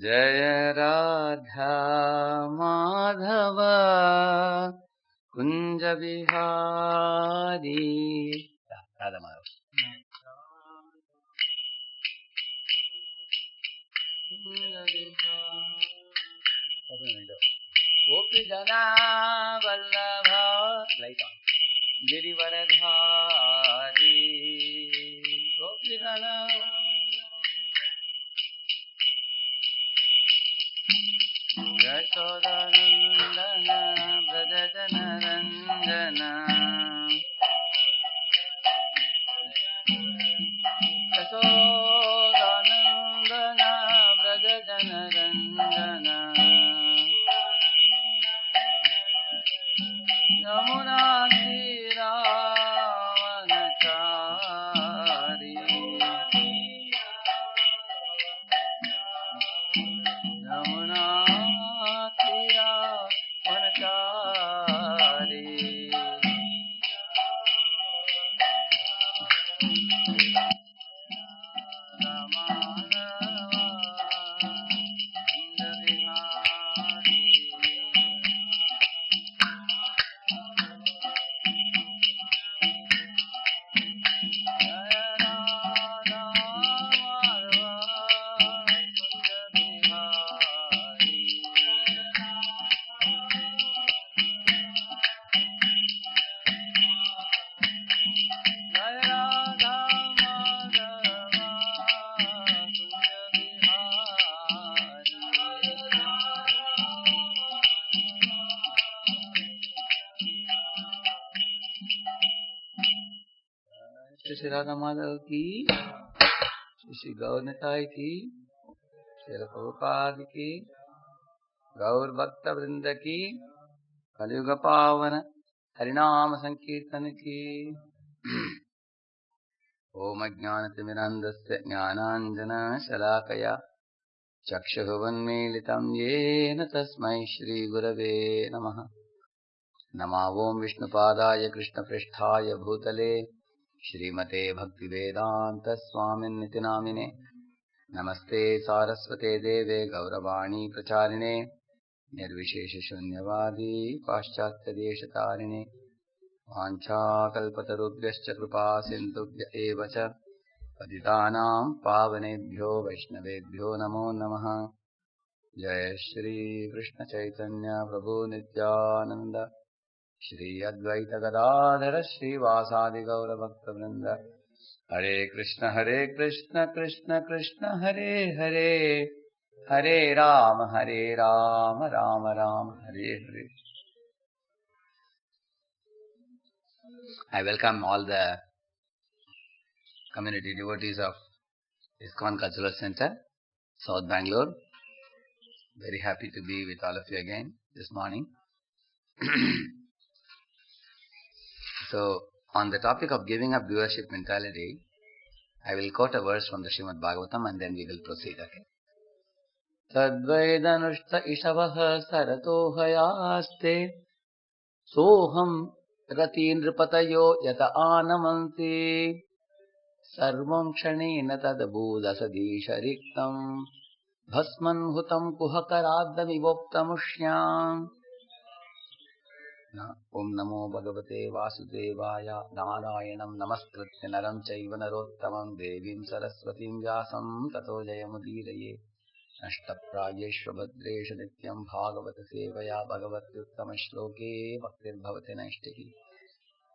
जय राधा माधव कुंज बिहारी। राधा माधव गोपी जना वल्लभ गिरिवरधारी गोपी जना यशोदानंदन व्रज जन रंजन यशोदानंदन व्रज जन रंजन यमुना तीरावनचारी यमुना तीरावनचारी श्री राधा माधव की, श्री गौर निताई की, श्री प्रभुपाद की, गौर भक्त वृंद की, कलियुग पावन हरिनाम संकीर्तन की। ओम ज्ञानतिमिरन्धस्य ज्ञानाञ्जनशलाकया चक्षुरुन्मीलितं येन तस्मै श्रीगुरवे नमः। नमो ओम विष्णुपादाय कृष्णपृष्ठाय भूतले श्रीमते भक्तिवेदांत स्वामिन्निति नामिने। नमस्ते सारस्वते देवे गौरवाणी प्रचारिणे निर्विशेष शून्यवादी पाश्चात्यदेशतारिणे। वाञ्छाकल्पतरुभ्यश्च कृपा सिन्धुभ्य एव च पतितानां पावनेभ्यो वैष्णवेभ्यो नमो नमः। जय श्री कृष्ण चैतन्य प्रभु नित्यानंद श्री अद्वैत गदाधर श्रीवासादि गौर भक्तवृंद। हरे कृष्ण कृष्ण कृष्ण हरे हरे, हरे Ram Ram Ram Hare Hare. I welcome all the community devotees of ISKCON Cultural Center, South Bangalore. Very happy to be with all of you again this morning. So, on the topic of giving up viewership mentality, I will quote a verse from the Srimad Bhagavatam and then we will proceed. Okay. Tadvaidanushta ishavah sarato hayaste soham rati nripatayo yata anamanti sarvam kshanena tadabhudasadi shariktam bhasman hutam kuhakaradamivoptamushyam. Om Namo Bhagavate Vasudevaya Narayanam Namaskritya Naram Chaiva Narottamam Devim Saraswatim Vyasam Tato Jayamudiraye Nashtaprayeshva Bhadresha Nityam Bhagavata Sevaya Bhagavatyuttama Shloke Bhaktir Bhavate Naishtiki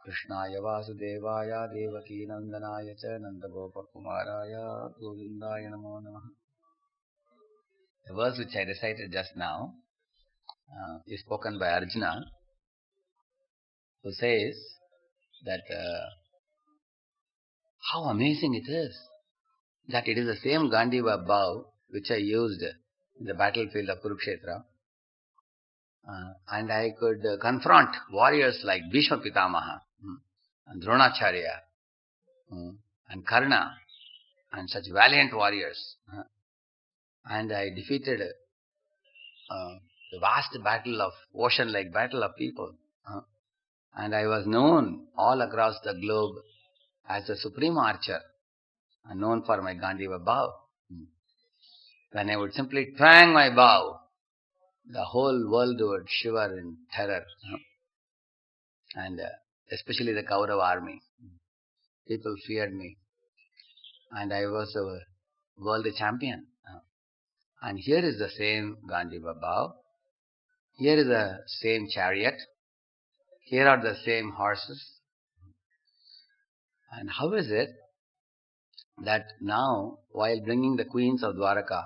Krishnaya Vasudevaya Devaki Nandanaya Cha Nandagopa Kumaraya Govindaya Namo Namaha. The verse which I recited just now is spoken by Arjuna, who says that how amazing it is that it is the same Gandiva bow which I used in the battlefield of Kurukshetra, and I could confront warriors like Bhishma Pitamaha and Dronacharya and Karna and such valiant warriors, and I defeated the vast battle of ocean-like battle of people, and I was known all across the globe as a supreme archer and known for my Gandiva bow. When I would simply twang my bow, the whole world would shiver in terror. And especially the Kaurava army. People feared me. And I was a world champion. And here is the same Ganjiva bow. Here is the same chariot. Here are the same horses. And how is it that now, while bringing the queens of Dwaraka,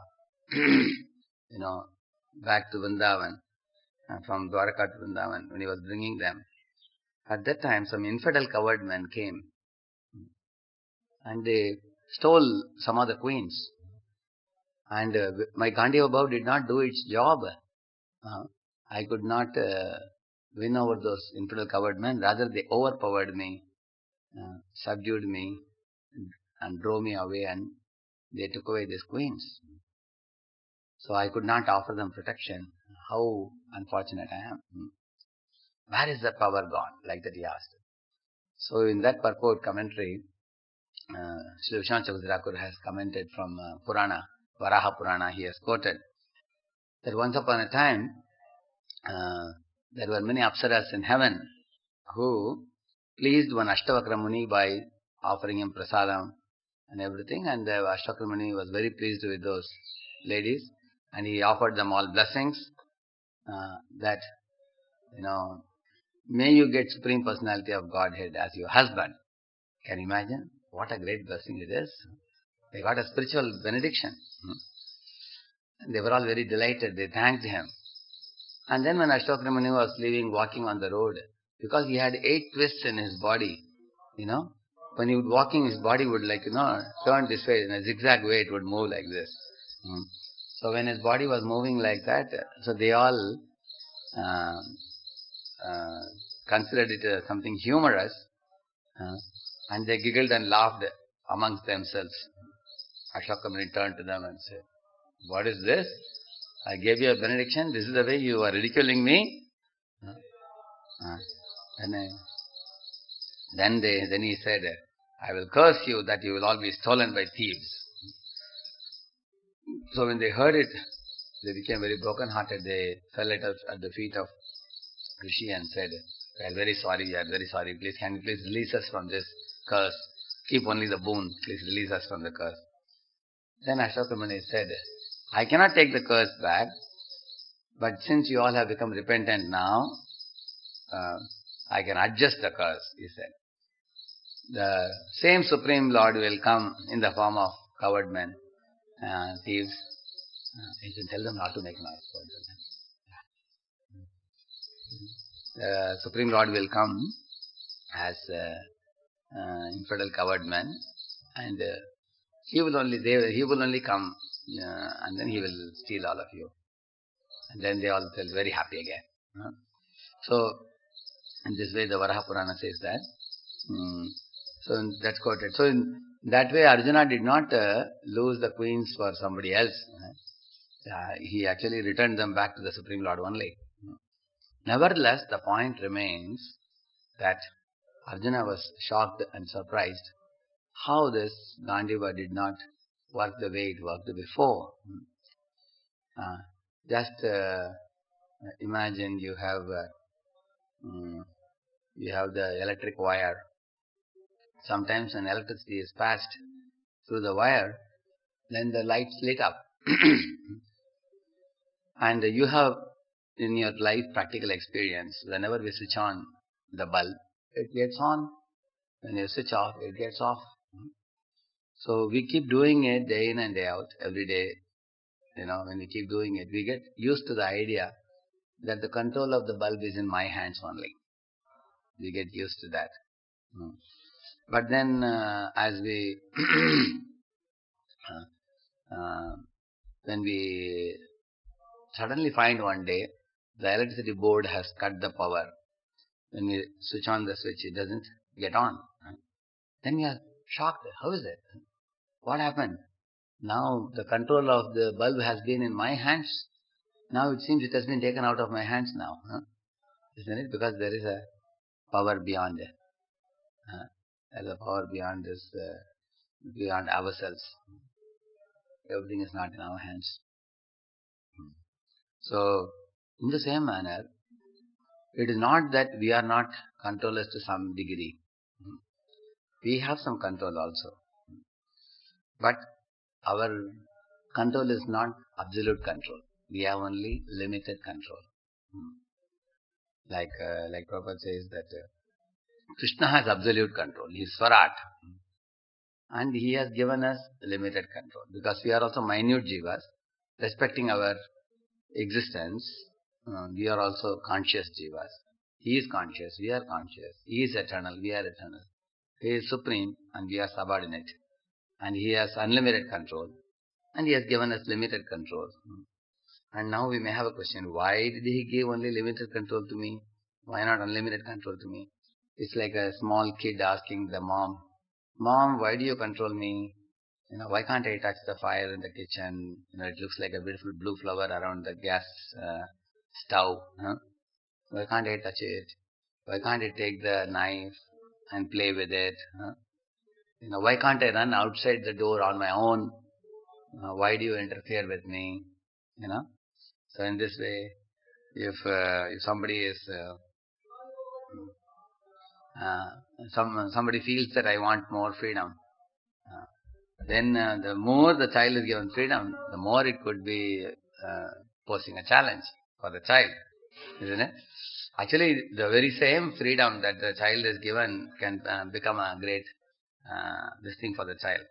back to Vrindavan, from Dwaraka to Vrindavan, when he was bringing them, at that time some infidel covered men came and they stole some of the queens. And my Gandiva bow did not do its job. I could not win over those infidel covered men. Rather, they overpowered me, subdued me, and drove me away, and they took away these queens. So I could not offer them protection. How unfortunate I am. Where is that power gone? Like that he asked. So in that purport commentary, Sri Vishwanath Chakravarti has commented from Purana, Varaha Purana. He has quoted that once upon a time, there were many apsaras in heaven who pleased one Ashtavakra Muni by offering him prasadam and everything, and Ashtavakra Muni was very pleased with those ladies, and he offered them all blessings that, may you get Supreme Personality of Godhead as your husband. Can you imagine? What a great blessing it is. They got a spiritual benediction. And they were all very delighted. They thanked him. And then when Ashtavakra Muni was leaving, walking on the road, because he had 8 twists in his body, when he would walking, his body would turn this way, in a zigzag way, it would move like this. So when his body was moving like that, so they all considered it as something humorous, and they giggled and laughed amongst themselves. Ashtavakra Muni turned to them and said, "What is this? I gave you a benediction. This is the way you are ridiculing me." Then he said, "I will curse you that you will all be stolen by thieves." So when they heard it, they became very broken-hearted. They fell at the feet of Rishi and said, "We are very sorry. Please, can you please release us from this curse? Keep only the boon. Please release us from the curse." Then Ashtavakra Muni said, "I cannot take the curse back, but since you all have become repentant now, I can adjust the curse," he said. The same Supreme Lord will come in the form of covered men, thieves. You can tell them not to make noise. The Supreme Lord will come as infidel covered men, and he will only come, and then he will steal all of you. And then they all feel very happy again. So, in this way, the Varaha Purana says that. So that's quoted. So in that way, Arjuna did not lose the queens for somebody else. He actually returned them back to the Supreme Lord only. Nevertheless, the point remains that Arjuna was shocked and surprised how this Gandiva did not work the way it worked before. Just imagine you have the electric wire. Sometimes when electricity is passed through the wire, then the lights lit up. And you have in your life practical experience. Whenever we switch on the bulb, it gets on. When you switch off, it gets off. So we keep doing it day in and day out, every day. When we keep doing it, we get used to the idea that the control of the bulb is in my hands only. We get used to that. But then as we when we suddenly find one day the electricity board has cut the power, when we switch on the switch, it doesn't get on. Then we are shocked. How is it? What happened? Now the control of the bulb has been in my hands. Now it seems it has been taken out of my hands now. Isn't it? Because there is a power beyond it. There is a power beyond this, beyond ourselves. Everything is not in our hands. So, in the same manner, it is not that we are not controllers to some degree. We have some control also. But our control is not absolute control. We have only limited control. Like Prabhupada says that Krishna has absolute control. He is Swarat. And he has given us limited control. Because we are also minute jivas, respecting our existence, we are also conscious jivas. He is conscious, we are conscious. He is eternal, we are eternal. He is supreme and we are subordinate. And he has unlimited control. And he has given us limited control. And now we may have a question, why did he give only limited control to me? Why not unlimited control to me? It's like a small kid asking the mom, Mom, why do you control me? Why can't I touch the fire in the kitchen? It looks like a beautiful blue flower around the gas stove. Huh? Why can't I touch it? Why can't I take the knife and play with it? Huh? Why can't I run outside the door on my own? Why do you interfere with me? So in this way, if somebody is somebody feels that I want more freedom, then the more the child is given freedom, the more it could be posing a challenge for the child, isn't it? Actually, the very same freedom that the child is given can become a great this thing for the child.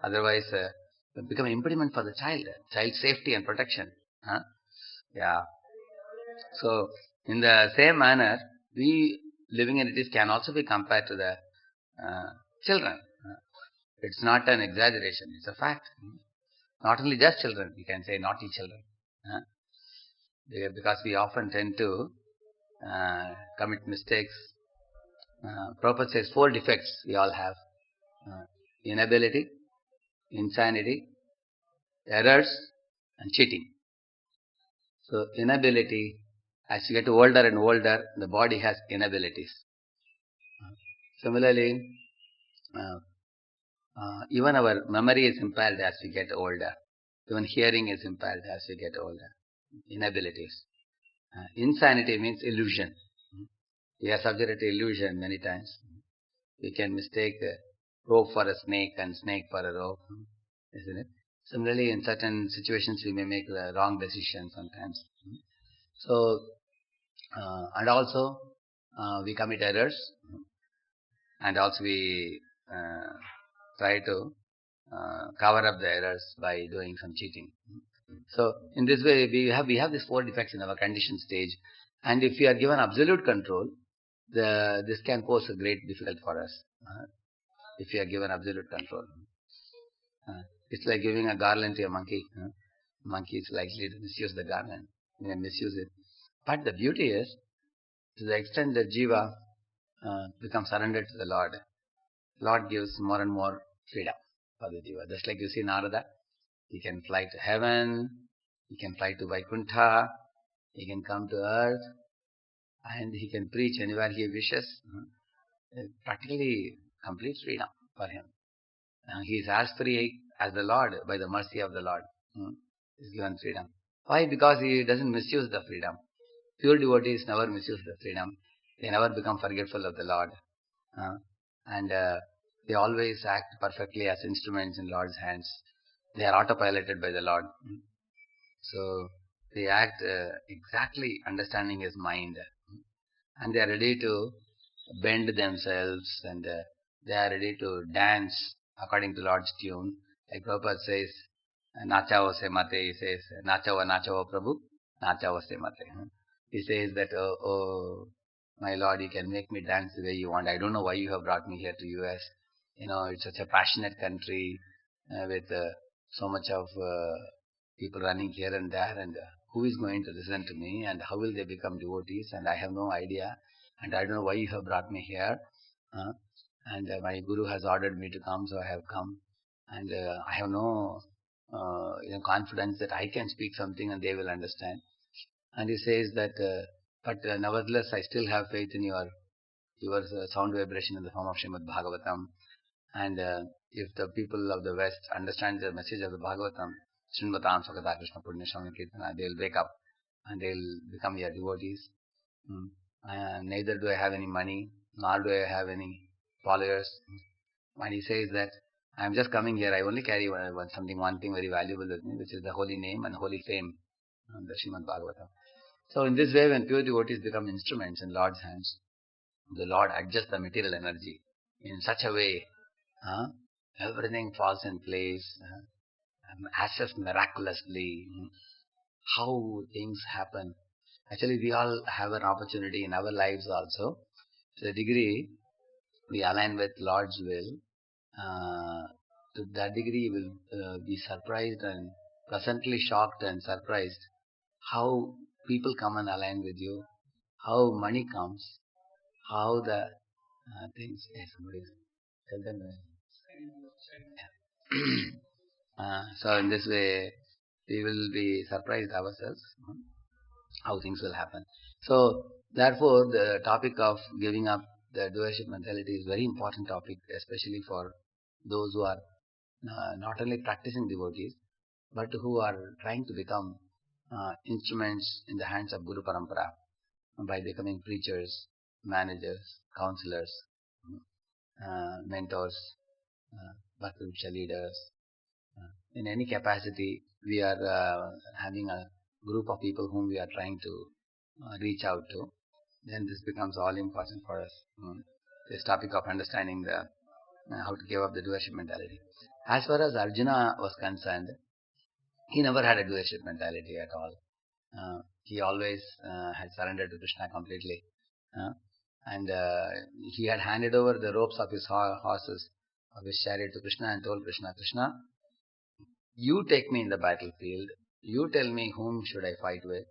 Otherwise, it become an impediment for the child safety and protection. Huh? Yeah. So, in the same manner, we living entities can also be compared to the children. It's not an exaggeration, it's a fact. Not only just children, we can say naughty children. Because we often tend to commit mistakes. Prabhupada says 4 defects we all have. Inability, insanity, errors, and cheating. So inability, as you get older and older, the body has inabilities. Similarly, even our memory is impaired as we get older. Even hearing is impaired as we get older. Inabilities. Insanity means illusion. We are subjected to illusion many times. We can mistake a rope for a snake and snake for a rope, isn't it? Similarly, in certain situations, we may make the wrong decision sometimes. So, and also, we commit errors, and also we try to cover up the errors by doing some cheating. So, in this way, we have these 4 defects in our conditioned stage, and if we are given absolute control, this can pose a great difficulty for us. If we are given absolute control, it's like giving a garland to a monkey. Monkey is likely to misuse the garland, misuse it. But the beauty is, to the extent that jiva becomes surrendered to the Lord gives more and more freedom for the jiva. Just like you see Narada, he can fly to heaven, he can fly to Vaikuntha, he can come to earth, and he can preach anywhere he wishes. Practically complete freedom for him. He is as free as the Lord by the mercy of the Lord. He is given freedom. Why? Because he doesn't misuse the freedom. Pure devotees never misuse the freedom. They never become forgetful of the Lord. And they always act perfectly as instruments in Lord's hands. They are autopiloted by the Lord. So they act exactly understanding His mind. And they are ready to bend themselves, and they are ready to dance according to Lord's tune. Like Prabhupada says, Nachavo se mate, he says, Nachavo Prabhu, Nachavo se mate. He says that, oh, my Lord, you can make me dance the way you want. I don't know why you have brought me here to US. It's such a passionate country with so much of people running here and there, and who is going to listen to me, and how will they become devotees, and I have no idea, and I don't know why you have brought me here. And my Guru has ordered me to come, so I have come, and I have no confidence that I can speak something and they will understand. And he says that, but nevertheless, I still have faith in your sound vibration in the form of Srimad Bhagavatam. And if the people of the West understand the message of the Bhagavatam, Srinvatam Sakata Krishna Punya Shravana Kirtana, they will wake up and they will become your devotees. Neither do I have any money, nor do I have any followers. And he says that I am just coming here. I only carry one thing very valuable with me, which is the holy name and holy fame, the Srimad Bhagavatam. So in this way, when pure devotees become instruments in Lord's hands, the Lord adjusts the material energy in such a way, everything falls in place, as miraculously, how things happen. Actually, we all have an opportunity in our lives also. To the degree we align with Lord's will, to that degree you will be surprised and pleasantly shocked and surprised how people come and align with you, how money comes, how the things. Yes, somebody tell them. So in this way, we will be surprised ourselves how things will happen. So therefore, the topic of giving up the doership mentality is very important topic, especially for those who are not only practicing devotees, but who are trying to become instruments in the hands of Guru Parampara by becoming preachers, managers, counselors, mentors, Bhakti leaders. In any capacity, we are having a group of people whom we are trying to reach out to. Then this becomes all important for us. This topic of understanding the how to give up the doership mentality. As far as Arjuna was concerned, he never had a doership mentality at all. He always had surrendered to Krishna completely. And he had handed over the ropes of his horses, of his chariot to Krishna and told Krishna, Krishna, you take me in the battlefield. You tell me whom should I fight with.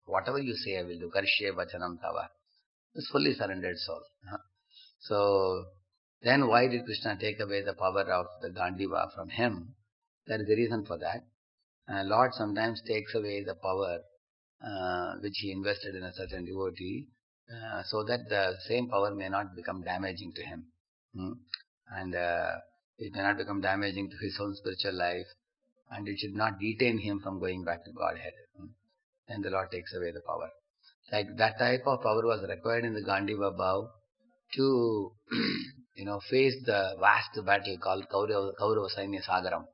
Whatever you say, I will do. Karishye vachanam tava. This fully surrendered soul. So then why did Krishna take away the power of the Gandiva from him? There is a reason for that. Lord sometimes takes away the power which he invested in a certain devotee, so that the same power may not become damaging to him. And it may not become damaging to his own spiritual life, and it should not detain him from going back to Godhead. Then the Lord takes away the power. Like that type of power was required in the Gandiva Bhav to face the vast battle called Kaurava Sainya Sagaram.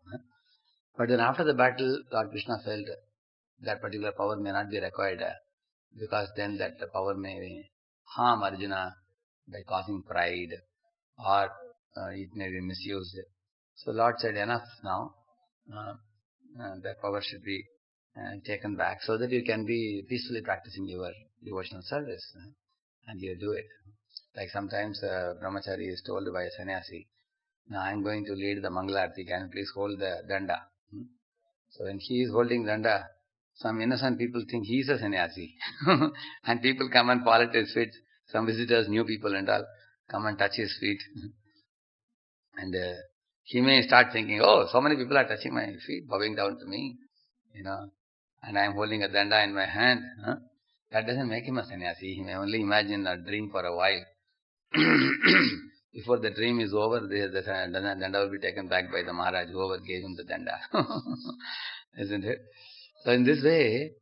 But then after the battle, Lord Krishna felt that particular power may not be required, because then that power may harm Arjuna by causing pride, or it may be misused. So Lord said, enough now. That power should be taken back so that you can be peacefully practicing your devotional service, and you do it. Like sometimes brahmachari is told by a sannyasi, now I am going to lead the Mangalarti, can you please hold the danda? So when he is holding danda, some innocent people think he is a sannyasi. And people come and fall at his feet. Some visitors, new people and all, come and touch his feet. And he may start thinking, oh, so many people are touching my feet, bowing down to me, and I am holding a danda in my hand. That doesn't make him a sannyasi. He may only imagine a dream for a while. Before the dream is over, the danda will be taken back by the Maharaj, whoever gave him the danda. Isn't it? So in this way,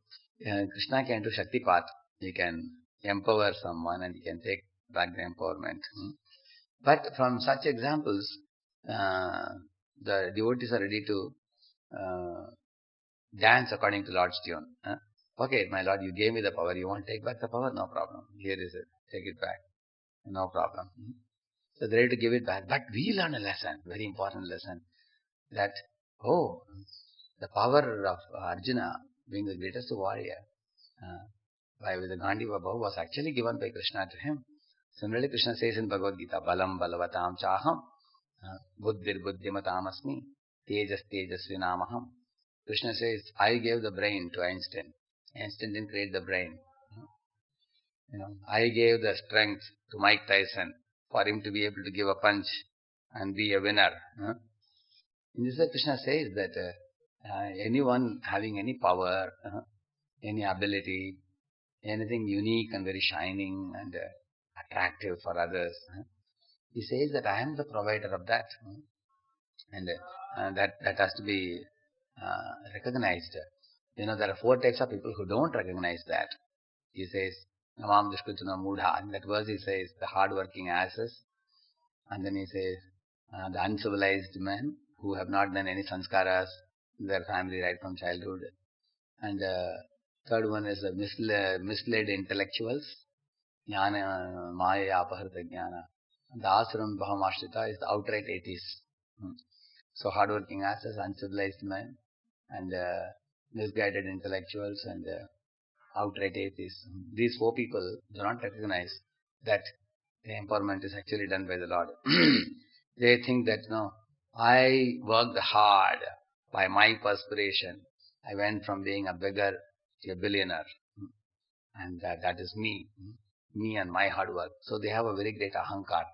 Krishna can do Shaktipat. He can empower someone and he can take back the empowerment. But from such examples, the devotees are ready to dance according to Lord's tune. Okay, my Lord, you gave me the power. You want to take back the power? No problem. Here is it. Take it back. No problem. So they're ready to give it back. But we learn a lesson, very important lesson, that, the power of Arjuna, being the greatest warrior, by the Gandiva Bhav, was actually given by Krishna to him. Similarly, Krishna says in Bhagavad Gita, Balam balavatam chaham, buddhir buddhimatam asmi, tejas tejasvinamaham. Krishna says, I gave the brain to Einstein. Einstein didn't create the brain. I gave the strength to Mike Tyson for him to be able to give a punch and be a winner. In this way, Krishna says that anyone having any power, any ability, anything unique and very shining and attractive for others, He says that I am the provider of that. And that has to be recognized. There are 4 types of people who don't recognize that. He says, Namam Dushkrituna Mudha. In that verse he says, the hard-working asses. And then he says, the uncivilized men who have not done any sanskaras in their family right from childhood. And third one is the misled intellectuals. Jnana Maya Apaharta Jnana. And the Asram Bhamashrita is the outright atheists. So hardworking asses, uncivilized men, and misguided intellectuals, and outright atheists. These 4 people do not recognize that the empowerment is actually done by the Lord. They think that, no, I worked hard by my perspiration. I went from being a beggar to a billionaire. And that is me and my hard work. So they have a very great ahankar.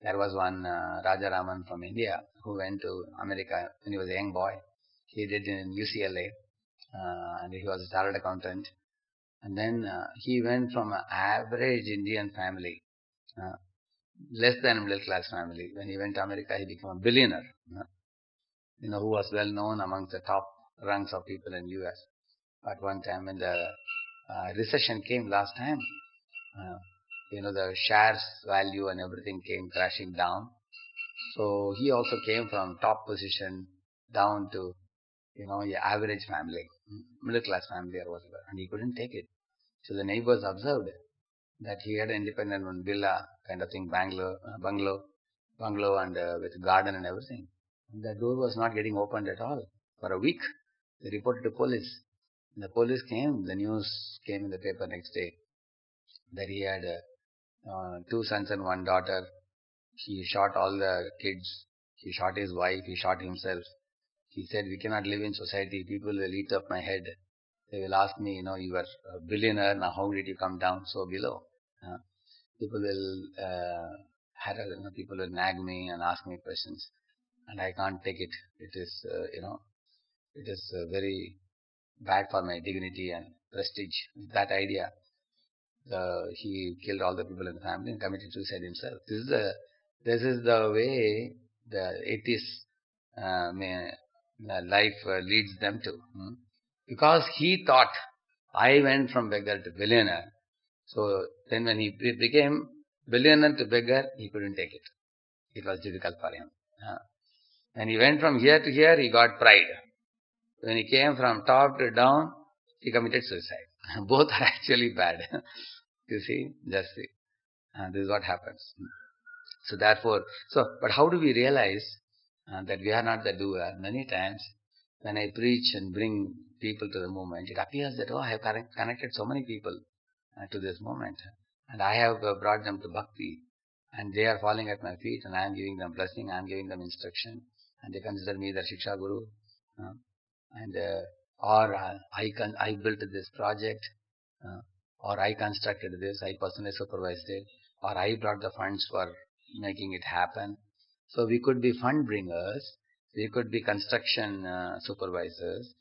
There was one Raja Raman from India who went to America when he was a young boy. He did in UCLA, and he was a chartered accountant. And then he went from an average Indian family, less than middle class family. When he went to America, he became a billionaire, who was well known amongst the top ranks of people in US. At one time when the recession came last time, the shares value and everything came crashing down. So he also came from top position down to, average family, middle class family or whatever, and he couldn't take it. So the neighbors observed that he had an independent villa kind of thing, bungalow, and with garden and everything. And the door was not getting opened at all for a week. They reported to police. And the police came. The news came in the paper next day that he had 2 sons and 1 daughter. He shot all the kids. He shot his wife. He shot himself. He said, we cannot live in society. People will eat up my head. They will ask me, you are a billionaire. Now how did you come down so below? People will people will nag me and ask me questions. And I can't take it. It is, it is very bad for my dignity and prestige. That idea. He killed all the people in the family and committed suicide himself. This is the way the atheist life leads them to. Because he thought, I went from beggar to billionaire. So then when he became billionaire to beggar, he couldn't take it. It was difficult for him. When he went from here to here, he got pride. When he came from top to down, he committed suicide. Both are actually bad. You see, just see. This is what happens. So therefore, but how do we realize that we are not the doer? Many times when I preach and bring people to the movement, it appears that, I have connected so many people to this movement. And I have brought them to bhakti. And they are falling at my feet, and I am giving them blessing, I am giving them instruction. And they consider me their Shiksha Guru. Or I built this project, or I constructed this, I personally supervised it, or I brought the funds for making it happen. So we could be fund bringers, we could be construction supervisors,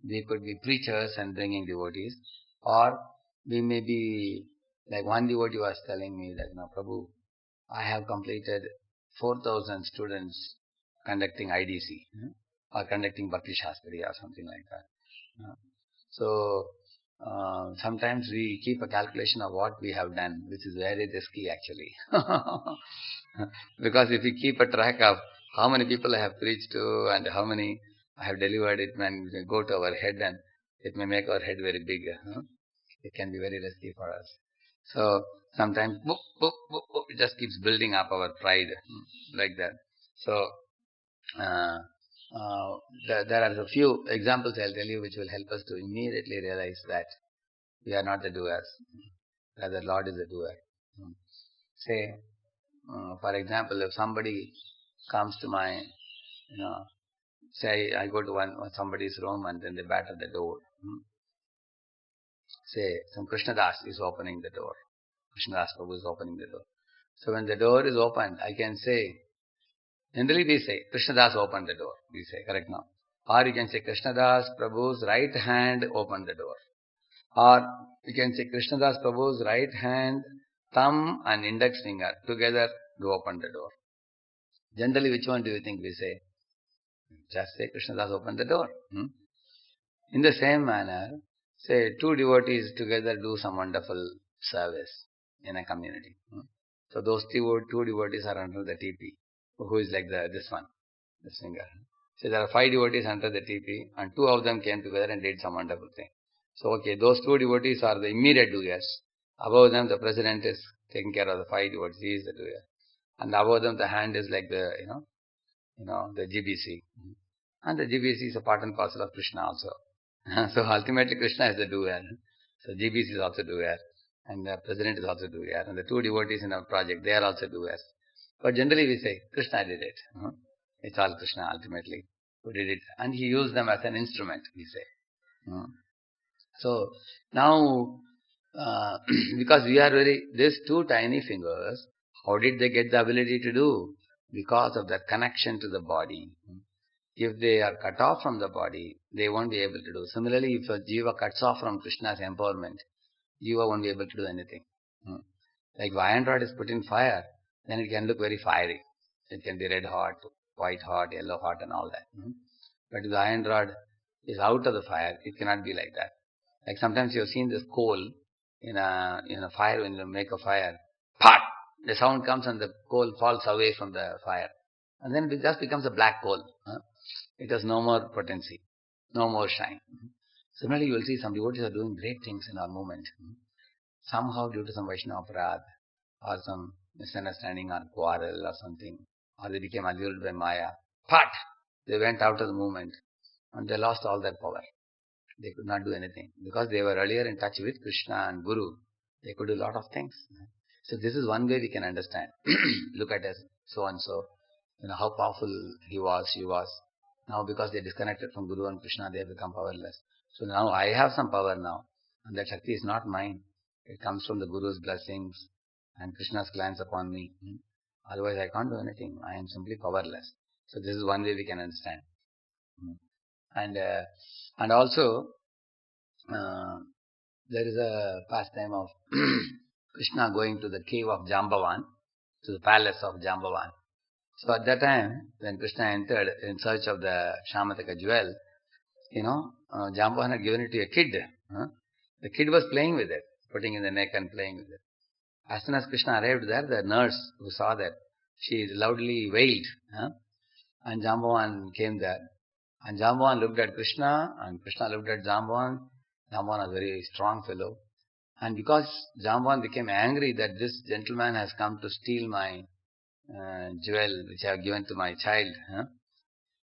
we could be preachers and bringing devotees, or we may be, like one devotee was telling me that, Prabhu, I have completed 4,000 students conducting IDC, or conducting Bhakti Shastri or something like that. So sometimes we keep a calculation of what we have done, which is very risky actually. Because if we keep a track of how many people I have preached to and how many I have delivered, it may go to our head and it may make our head very big. It can be very risky for us. So sometimes it just keeps building up our pride like that. So there are a few examples I'll tell you which will help us to immediately realize that we are not the doers. Rather, Lord is the doer. Say, for example, if somebody comes to my, say I go to somebody's room and then they batter the door. Say, some Krishnadas is opening the door. Krishnadas Prabhu is opening the door. So when the door is opened, I can say, generally we say, Krishnadas opened the door. We say, correct now. Or you can say, Krishnadas Prabhu's right hand opened the door. Or you can say, Krishnadas Prabhu's right hand thumb and index finger together to open the door. Generally, which one do you think we say? Just say Krishna Das opened the door. In the same manner, say two devotees together do some wonderful service in a community. So those two devotees are under the TP. Who is like this one, this finger. So there are 5 devotees under the TP, and 2 of them came together and did some wonderful thing. So okay, those 2 devotees are the immediate doers. Above them, the president is taking care of the 5 devotees. He is the doer. And above them, the hand is like the the GBC. And the GBC is a part and parcel of Krishna also. So ultimately, Krishna is the doer. So GBC is also doer, and the president is also doer, and the 2 devotees in our project, they are also doers. But generally, we say Krishna did it. It's all Krishna ultimately who did it, and he used them as an instrument, we say. So now, because we are these 2 tiny fingers, how did they get the ability to do? Because of that connection to the body. If they are cut off from the body, they won't be able to do. Similarly, if a jiva cuts off from Krishna's empowerment, jiva won't be able to do anything. Like if iron rod is put in fire, then it can look very fiery. It can be red hot, white hot, yellow hot, and all that. But if the iron rod is out of the fire, it cannot be like that. Like sometimes you have seen this coal in a fire, when you make a fire, pot, the sound comes and the coal falls away from the fire. And then it just becomes a black coal. It has no more potency, no more shine. Similarly, you will see some devotees are doing great things in our movement. Somehow due to some Vaishnava aparadh, or some misunderstanding or quarrel or something, or they became allured by Maya, pat, they went out of the movement and they lost all their power. They could not do anything because they were earlier in touch with Krishna and Guru. They could do a lot of things. So this is one way we can understand. Look at us, so and so, how powerful he was, she was. Now because they disconnected from Guru and Krishna, they have become powerless. So now I have some power now, and that Shakti is not mine. It comes from the Guru's blessings and Krishna's glance upon me. Otherwise I can't do anything. I am simply powerless. So this is one way we can understand. And also, there is a pastime of Krishna going to the cave of Jambavan, to the palace of Jambavan. So at that time, when Krishna entered in search of the Shamataka jewel, Jambavan had given it to a kid. The kid was playing with it, putting in the neck and playing with it. As soon as Krishna arrived there, the nurse who saw that, she loudly wailed. And Jambavan came there. And Jambavan looked at Krishna, and Krishna looked at Jambavan. Jambavan was a very strong fellow. And because Jambavan became angry that this gentleman has come to steal my jewel which I have given to my child.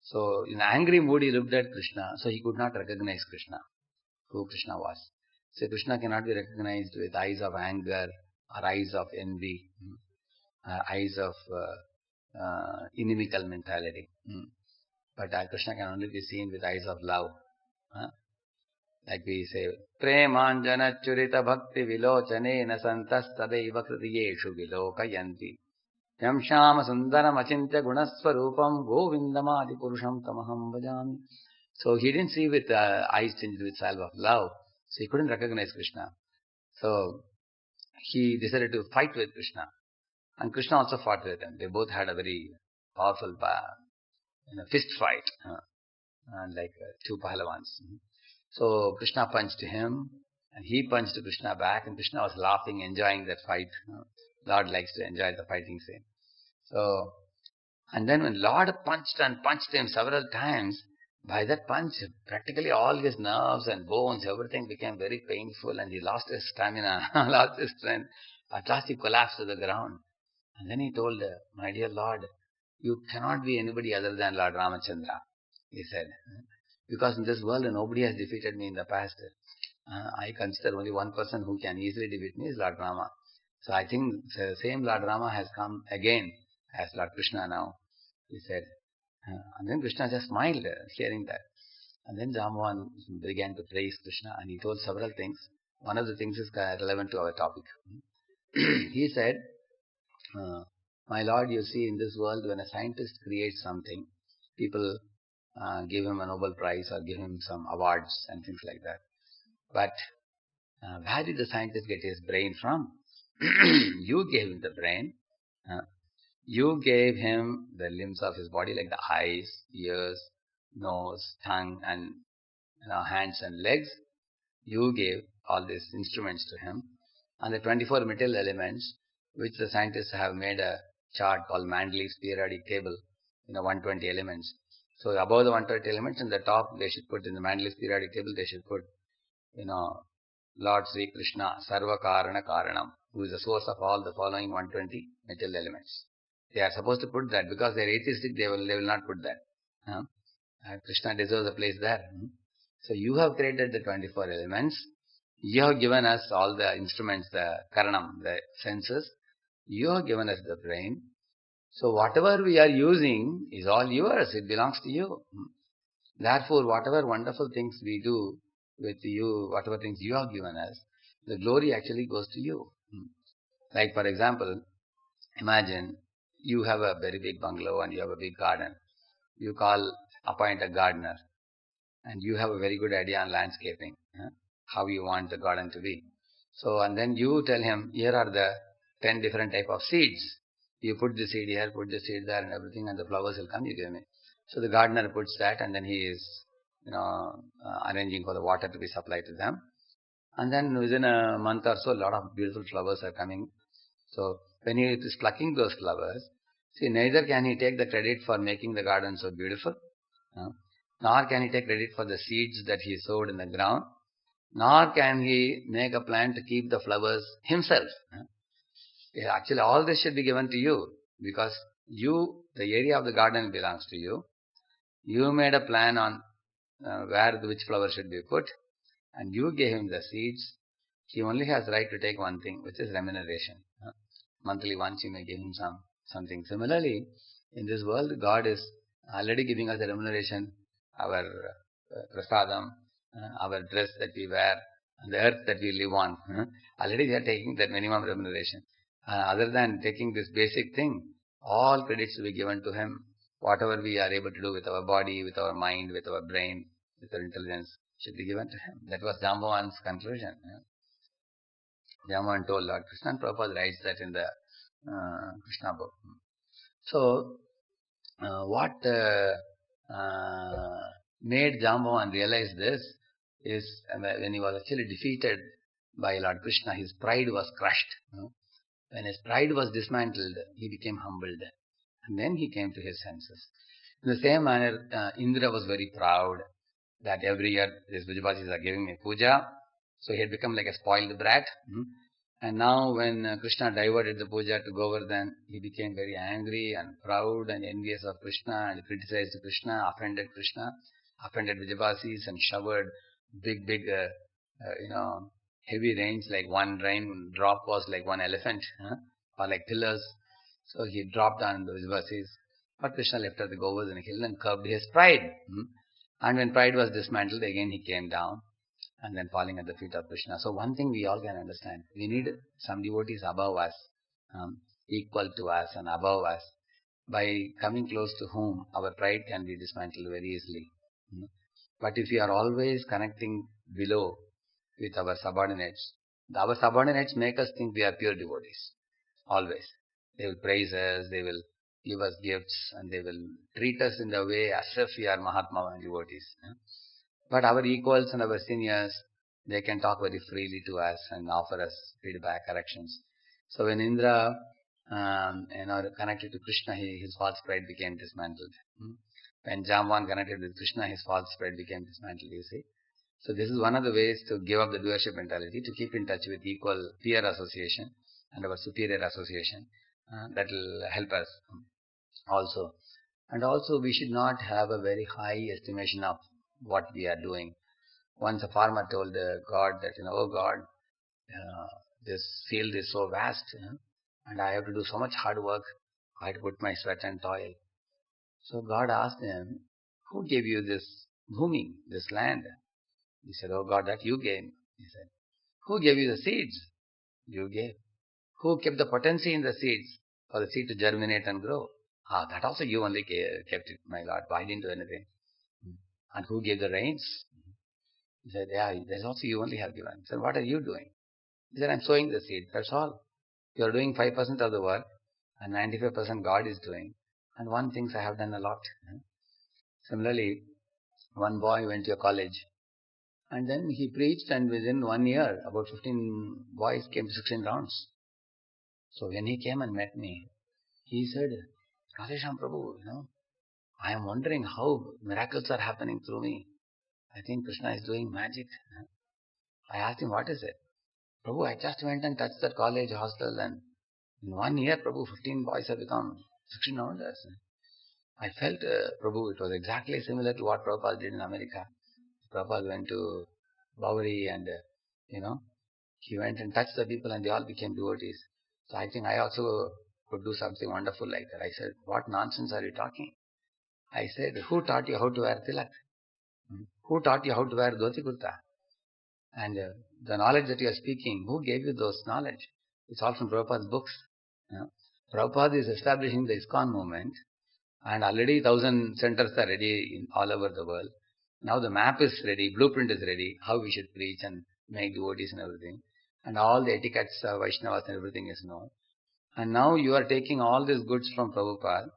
So in angry mood he looked at Krishna, so he could not recognize Krishna, who Krishna was. So Krishna cannot be recognized with eyes of anger or eyes of envy, eyes of inimical mentality. But Krishna can only be seen with eyes of love. Like we say, Premanjana churita bhakti vilochanena santas tadaiva kritiyeshu vilokayanti. Yam shama sundaram achintya gunaswarupam govindamadi purusham tamaham bhajami. So he didn't see with eyes tinged with salve of love. So he couldn't recognize Krishna. So he decided to fight with Krishna. And Krishna also fought with him. They both had a very powerful fist fight. Like 2 Pahlavans. So Krishna punched him, and he punched Krishna back, and Krishna was laughing, enjoying that fight. Lord likes to enjoy the fighting scene. So, and then when Lord punched him several times, by that punch, practically all his nerves and bones, everything became very painful, and he lost his stamina, lost his strength. At last he collapsed to the ground. And then he told, my dear Lord, you cannot be anybody other than Lord Ramachandra, he said. Because in this world, nobody has defeated me in the past. I consider only one person who can easily defeat me is Lord Rama. So I think the same Lord Rama has come again as Lord Krishna now, he said. And then Krishna just smiled hearing that. And then Jambavan began to praise Krishna, and he told several things. One of the things is relevant to our topic. He said, my Lord, you see, in this world, when a scientist creates something, people give him a Nobel Prize or give him some awards and things like that. But where did the scientist get his brain from? You gave him the brain. uh, you gave him the limbs of his body, like the eyes, ears, nose, tongue, and hands and legs. You gave all these instruments to him. And the 24 material elements, which the scientists have made a chart called Mandel's periodic table, 120 elements. So above the 120 elements in the top, they should put in the Mandel's periodic table, they should put, you know, Lord Sri Krishna, Sarva Karana Karanam, who is the source of all the following 120 material elements. They are supposed to put that because they are atheistic, they will not put that. Huh? Krishna deserves a place there. So you have created the 24 elements. You have given us all the instruments, the karanam, the senses. You have given us the brain. So whatever we are using is all yours. It belongs to you. Therefore, whatever wonderful things we do with you, whatever things you have given us, the glory actually goes to you. Like for example, imagine you have a very big bungalow and you have a big garden. You appoint a gardener, and you have a very good idea on landscaping, how you want the garden to be. So, and then you tell him, here are the 10 different type of seeds. You put the seed here, put the seed there and everything, and the flowers will come, you give me. So the gardener puts that, and then he is, arranging for the water to be supplied to them. And then within a month or so, a lot of beautiful flowers are coming. So when he is plucking those flowers, see, neither can he take the credit for making the garden so beautiful, nor can he take credit for the seeds that he sowed in the ground, nor can he make a plan to keep the flowers himself. Actually, all this should be given to you because the area of the garden belongs to you. You made a plan on which flower should be put, and you gave him the seeds. He only has right to take one thing, which is remuneration. Monthly once you may give him something. Similarly, in this world, God is already giving us the remuneration, our prasadam, our dress that we wear, and the earth that we live on. Already they are taking that minimum remuneration. Other than taking this basic thing, all credits will be given to him. Whatever we are able to do with our body, with our mind, with our brain, with our intelligence, should be given to him. That was Jambavan's conclusion. Jambavan told Lord Krishna, and Prabhupada writes that in the Krishna book. So, what made Jambavan realize this is when he was actually defeated by Lord Krishna, his pride was crushed. When his pride was dismantled, he became humbled. And then he came to his senses. In the same manner, Indra was very proud that every year these Vijayabasis are giving me puja. So he had become like a spoiled brat. And now when Krishna diverted the puja to Govardhan, he became very angry and proud and envious of Krishna and criticized Krishna, offended Vijayabasis, and showered big, heavy rains, like one rain drop was like one elephant, or like pillars. So he dropped on the Vijayabasis. But Krishna left at the Govardhan hill and curbed his pride. And when pride was dismantled, again he came down and then falling at the feet of Krishna. So one thing we all can understand, we need some devotees above us, equal to us and above us, by coming close to whom our pride can be dismantled very easily. But if we are always connecting below with our subordinates make us think we are pure devotees. Always. They will praise us, they will give us gifts, and they will treat us in the way as if we are Mahatma and devotees. But our equals and our seniors, they can talk very freely to us and offer us feedback, corrections. So when Indra connected to Krishna, his false pride became dismantled. When Jamban connected with Krishna, his false pride became dismantled, you see. So this is one of the ways to give up the doership mentality, to keep in touch with equal peer association and our superior association. That will help us also. And also we should not have a very high estimation of what we are doing. Once a farmer told God that, oh God, this field is so vast, and I have to do so much hard work. I have to put my sweat and toil. So God asked him, who gave you this bhumi, this land? He said, oh God, that you gave. He said, who gave you the seeds? You gave. Who kept the potency in the seeds for the seed to germinate and grow? That also you only kept it, my Lord. I didn't do anything. And who gave the rains? He said, yeah, that's also you only have given. He said, what are you doing? He said, I'm sowing the seed. That's all. You are doing 5% of the work, and 95% God is doing. And one thinks I have done a lot. Similarly, one boy went to a college, and then he preached, and within 1 year, about 15 boys came to 16 rounds. So when he came and met me, he said, Radhesham Prabhu, I am wondering how miracles are happening through me. I think Krishna is doing magic. I asked him, what is it? Prabhu, I just went and touched that college hostel, and in 1 year, Prabhu, 15 boys have become 16 rounders. I felt, Prabhu, it was exactly similar to what Prabhupada did in America. Prabhupada went to Bowery and, he went and touched the people and they all became devotees. So I think I also could do something wonderful like that. I said, what nonsense are you talking? I said, who taught you how to wear tilak? Who taught you how to wear dhoti kurta? And the knowledge that you are speaking, who gave you those knowledge? It's all from Prabhupada's books. Prabhupada is establishing the ISKCON movement, and already 1,000 centers are ready all over the world. Now the map is ready, blueprint is ready, how we should preach and make devotees and everything. And all the etiquettes, Vaishnavas and everything is known. And now you are taking all these goods from Prabhupada,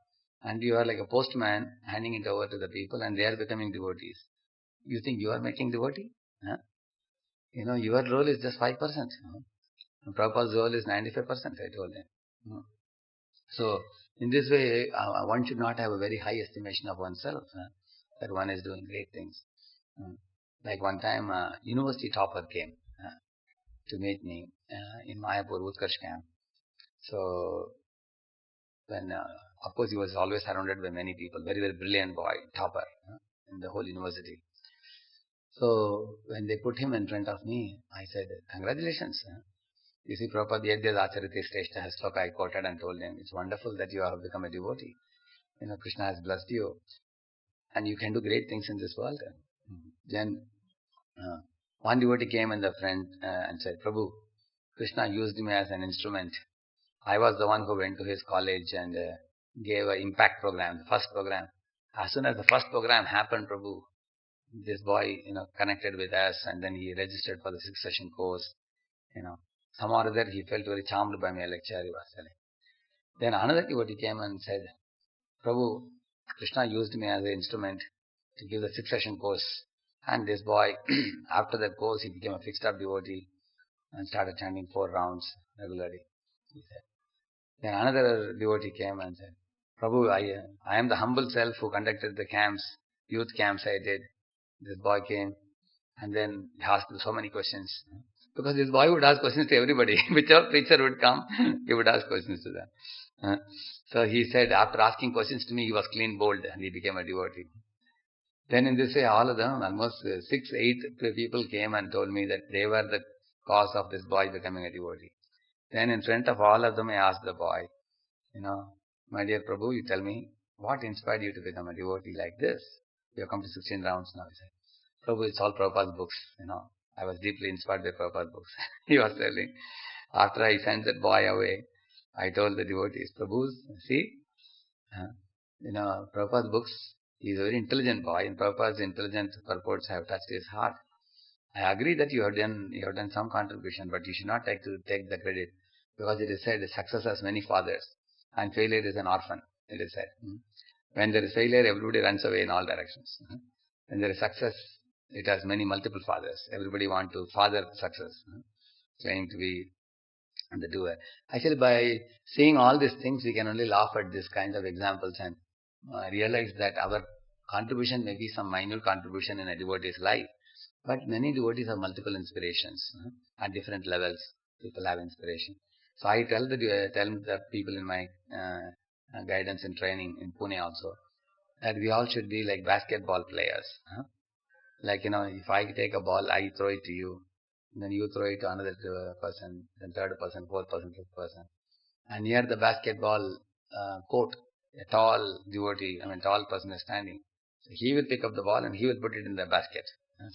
and you are like a postman handing it over to the people, and they are becoming devotees. You think you are making devotee? Your role is just 5%. And Prabhupada's role is 95%, I told him. So, in this way, one should not have a very high estimation of oneself, that one is doing great things. Like one time, a university topper came to meet me in Mayapur Utkarsh camp. So, when, of course, he was always surrounded by many people, very, very brilliant boy, topper in the whole university. So, when they put him in front of me, I said, congratulations. You see, Prabhupada Yadhyas Achariti Shrestha sloka I quoted and told him, it's wonderful that you have become a devotee. Krishna has blessed you and you can do great things in this world. Then one devotee came in the front and said, Prabhu, Krishna used me as an instrument. I was the one who went to his college and gave an impact program, the first program. As soon as the first program happened, Prabhu, this boy, connected with us, and then he registered for the 6-session course. Some or other, he felt very charmed by my lecture, he was telling. Then another devotee came and said, Prabhu, Krishna used me as an instrument to give the 6-session course. And this boy, after that course, he became a fixed-up devotee and started chanting 4 rounds regularly, he said. Then another devotee came and said, Prabhu, I am the humble self who conducted the camps, youth camps I did. This boy came and then he asked so many questions. Because this boy would ask questions to everybody. Whichever preacher would come, he would ask questions to them. So he said, after asking questions to me, he was clean bowled and he became a devotee. Then in this way, all of them, almost 6, 8 people came and told me that they were the cause of this boy becoming a devotee. Then in front of all of them, I asked the boy, my dear Prabhu, you tell me, what inspired you to become a devotee like this? You have come to 16 rounds now, he said. Prabhu, it's all Prabhupada's books, I was deeply inspired by Prabhupada's books. He was telling. After I sent that boy away, I told the devotees, Prabhu, see, Prabhupada's books, he is a very intelligent boy, and Prabhupada's intelligent purports have touched his heart. I agree that you have done some contribution, but you should not take the credit, because it is said success has many fathers, and failure is an orphan, it is said. When there is failure, everybody runs away in all directions. When there is success, it has many multiple fathers. Everybody wants to father success, trying to be the doer. Actually, by seeing all these things, we can only laugh at these kinds of examples and realize that our contribution may be some minute contribution in a devotee's life, but many devotees have multiple inspirations at different levels. People have inspiration. So I tell the people in my guidance and training in Pune also that we all should be like basketball players. Like, if I take a ball, I throw it to you, then you throw it to another person, then third person, fourth person, fifth person. And near the basketball court, a tall devotee, tall person is standing. So he will pick up the ball and he will put it in the basket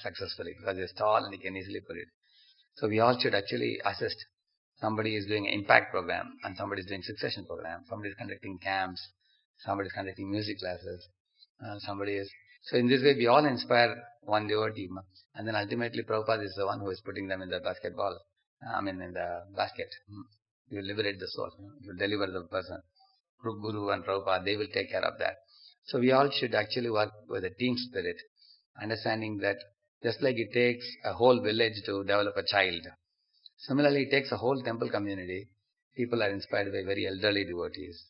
successfully, because he is tall and he can easily put it. So we all should actually assist. Somebody is doing an impact program and somebody is doing succession program. Somebody is conducting camps. Somebody is conducting music classes. So in this way, we all inspire one devotee. And then ultimately Prabhupada is the one who is putting them in the basketball, in the basket. You will liberate the soul. You will deliver the person. Guru and Prabhupada, they will take care of that. So we all should actually work with a team spirit, understanding that just like it takes a whole village to develop a child, similarly it takes a whole temple community. People are inspired by very elderly devotees.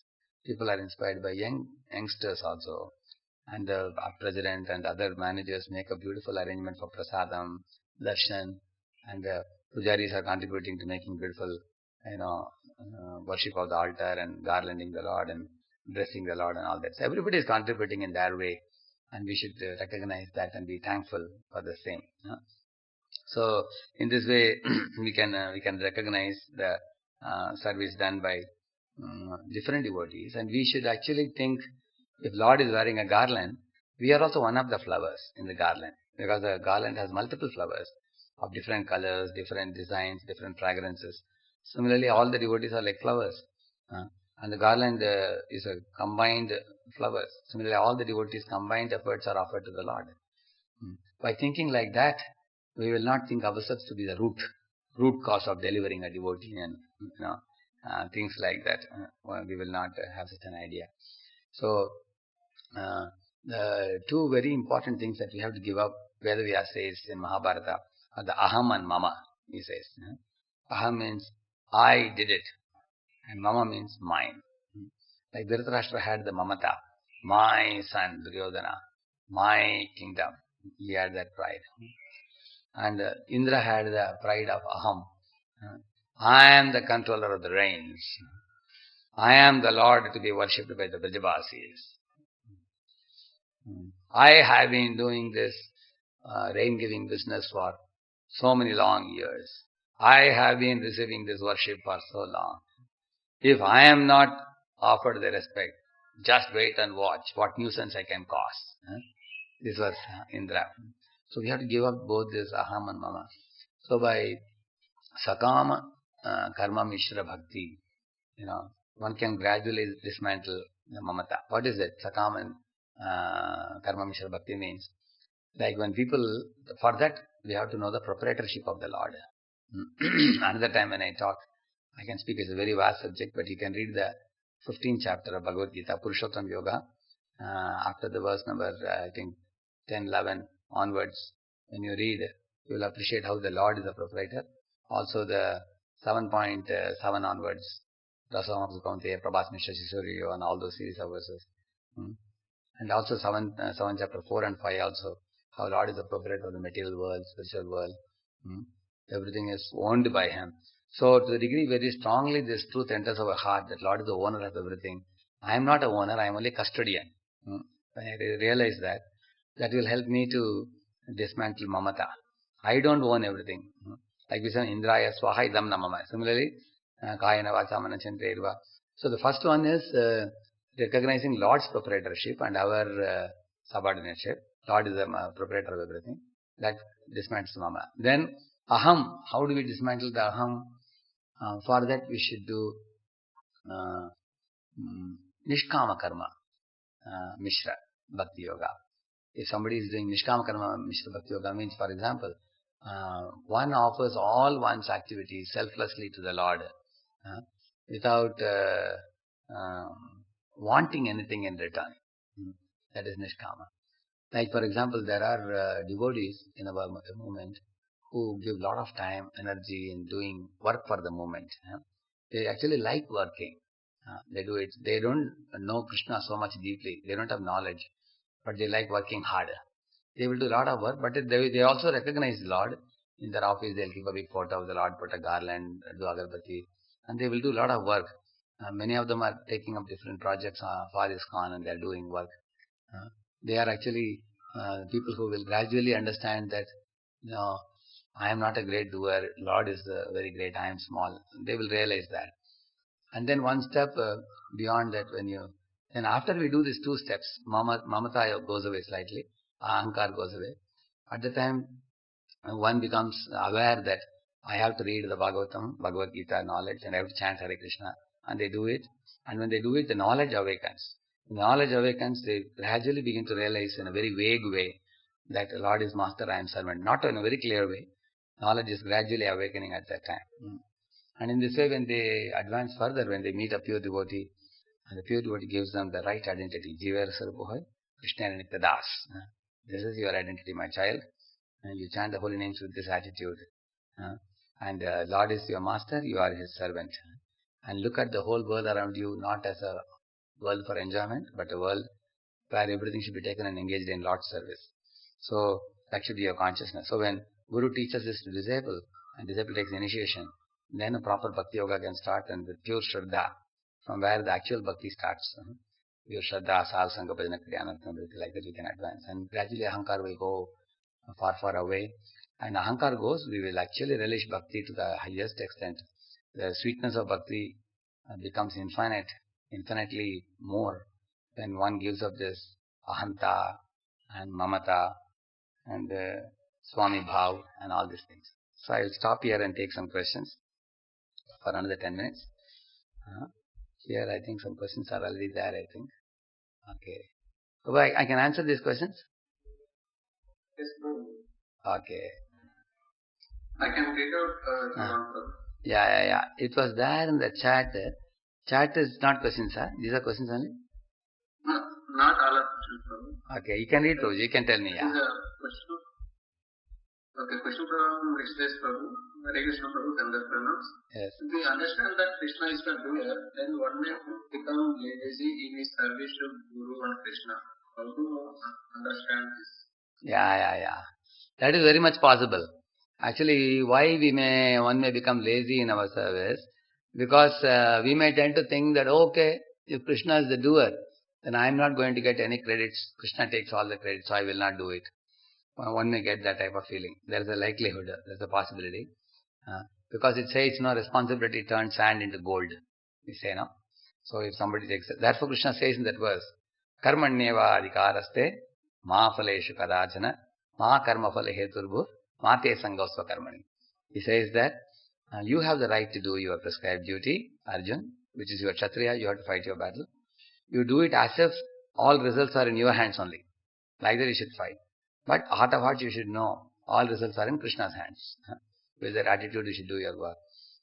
People are inspired by youngsters also. And the president and other managers make a beautiful arrangement for prasadam, darshan, and the pujaris are contributing to making beautiful, worship of the altar and garlanding the Lord and dressing the Lord and all that. So everybody is contributing in their way, and we should recognize that and be thankful for the same. So in this way, we can recognize the service done by different devotees, and we should actually think, if Lord is wearing a garland, we are also one of the flowers in the garland, because the garland has multiple flowers of different colors, different designs, different fragrances. Similarly, all the devotees are like flowers, and the garland is a combined flowers. Similarly, all the devotees' combined efforts are offered to the Lord. By thinking like that, we will not think ourselves to be the root cause of delivering a devotee and things like that. We will not have such an idea. So the two very important things that we have to give up, Vedavyasa says in Mahabharata, are the aham and mama. He says, aham means I did it, and mama means mine. Like Dhritarashtra had the mamata, my son Duryodhana, my kingdom. He had that pride. And Indra had the pride of aham. I am the controller of the rains. I am the Lord to be worshipped by the Brajavasis. I have been doing this rain-giving business for so many long years. I have been receiving this worship for so long. If I am not offered the respect, just wait and watch what nuisance I can cause. This was Indra. So we have to give up both this aham and mama. So by sakama karma mishra bhakti, one can gradually dismantle the mamata. What is it? Sakama and karma mishra bhakti means, like when people, for that we have to know the proprietorship of the Lord. Another time when I talk, I can speak. It's a very vast subject, but you can read the 15th chapter of Bhagavad Gita, Purushottam Yoga, after the verse number, I think, 10, 11 onwards. When you read, you will appreciate how the Lord is the proprietor. Also the 7.7 onwards, Rasam Kaunteya, Prabhas Mishra Sisoriyo, and all those series of verses. And also 7 chapter 4 and 5 also, how Lord is the proprietor of the material world, spiritual world. Everything is owned by Him. So to the degree very strongly this truth enters our heart, that Lord is the owner of everything. I am not a owner, I am only custodian. When I realize that, that will help me to dismantle mamata. I don't own everything. Like we say, Indraya Swaha Idam Namama. Similarly, Kayana Vachamana Chantrerva. So the first one is recognizing Lord's proprietorship and our subordinateship. Lord is the proprietor of everything. That dismantles mama. Then aham. How do we dismantle the aham? For that we should do nishkama karma mishra bhakti yoga. If somebody is doing nishkama karma mishra bhakti yoga, means, for example, one offers all one's activities selflessly to the Lord, without wanting anything in return. That is nishkama. Like, for example, there are devotees in our movement who give a lot of time, energy in doing work for the movement. They actually like working. They do it. They don't know Krishna so much deeply. They don't have knowledge, but they like working hard. They will do a lot of work, but they also recognize the Lord. In their office, they'll keep a big photo of the Lord, put a garland, do agarbatti, and they will do a lot of work. Many of them are taking up different projects for ISKCON, and they are doing work. They are actually people who will gradually understand that, I am not a great doer, Lord is very great, I am small. They will realize that. And then one step beyond that, then after we do these two steps, mamata goes away slightly, ahankar goes away. At the time, one becomes aware that I have to read the Bhagavatam, Bhagavad Gita knowledge, and I have to chant Hare Krishna, and they do it. And when they do it, the knowledge awakens. When knowledge awakens, they gradually begin to realize in a very vague way that the Lord is master, I am servant. Not in a very clear way. Knowledge is gradually awakening at that time. And in this way, when they advance further, when they meet a pure devotee, and the pure devotee gives them the right identity. Jiva Sarupahoi, Krishna Nityadas. This is your identity, my child. And you chant the holy names with this attitude. And Lord is your master, you are his servant. And look at the whole world around you, not as a world for enjoyment, but a world where everything should be taken and engaged in Lord's service. So that should be your consciousness. So when Guru teaches this to disciple, and disciple takes initiation, then a proper bhakti yoga can start, and with pure shraddha, from where the actual bhakti starts. Pure shraddha, sal, sangha, bhajana, kriyanartham, like that we can advance. And gradually ahankar will go far, far away. And ahankar goes, we will actually relish bhakti to the highest extent. The sweetness of bhakti becomes infinitely more when one gives up this ahanta and mamata and swami bhav and all these things. So I will stop here and take some questions for another 10 minutes. Here I think some questions are already there, I think. Okay. So I can answer these questions? Yes, no. Okay. I can read out the answer. Yeah. It was there in the chat. Chat is not questions, huh? These are questions only? No, not all are questions. Okay, you can read those. You can tell me, yeah. Question from Rishitesh Prabhu. Hare Krishna Prabhu, Kandas Pranams. Yes. If we understand that Krishna is the doer, then one may become lazy in his service to Guru and Krishna. How to understand this? Yeah. That is very much possible. Actually, why one may become lazy in our service? Because we may tend to think that, okay, if Krishna is the doer, then I am not going to get any credits. Krishna takes all the credits, so I will not do it. One may get that type of feeling. There is a likelihood, there is a possibility. Because it says, responsibility turns sand into gold. We say, no? So if somebody takes it. Therefore Krishna says in that verse, Karmanyeva adhikaraste ma phaleshu kadachana ma karma phale heturbhu ma te sangosva karmani. He says that you have the right to do your prescribed duty, Arjun, which is your Kshatriya, you have to fight your battle. You do it as if all results are in your hands only. Like that you should fight. But heart of heart you should know, all results are in Krishna's hands. With that attitude you should do your work.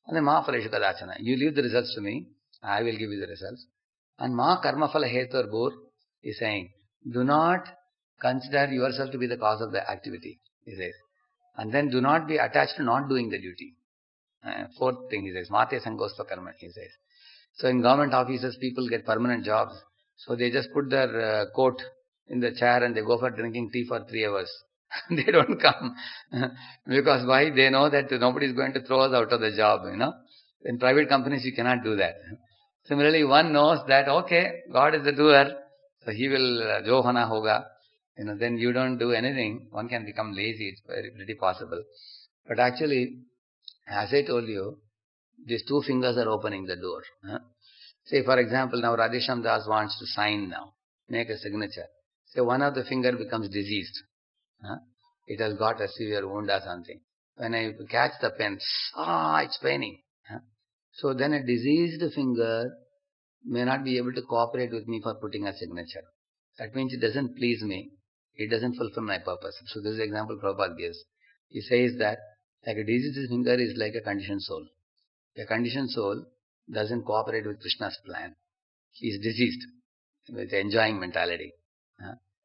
And then ma phaleshu kadachana. You leave the results to me, I will give you the results. And ma karma phala heturbhu is saying, do not consider yourself to be the cause of the activity, he says. And then do not be attached to not doing the duty. Fourth thing he says, mate sangosva karma, he says. So in government offices, people get permanent jobs. So they just put their coat in the chair and they go for drinking tea for 3 hours. They don't come. Because why? They know that nobody is going to throw us out of the job, In private companies, you cannot do that. Similarly, one knows that, okay, God is the doer, so he will, Johana hoga. Then you don't do anything, one can become lazy, it's pretty possible. But actually, as I told you, these 2 fingers are opening the door. Say, for example, now Radhesham Das wants to sign now, make a signature. Say, one of the finger becomes diseased. It has got a severe wound or something. When I catch the pen, it's paining. So then a diseased finger may not be able to cooperate with me for putting a signature. That means it doesn't please me. It doesn't fulfill my purpose. So this is the example Prabhupada gives. He says that like a diseased finger is like a conditioned soul. A conditioned soul doesn't cooperate with Krishna's plan. He is diseased with enjoying mentality.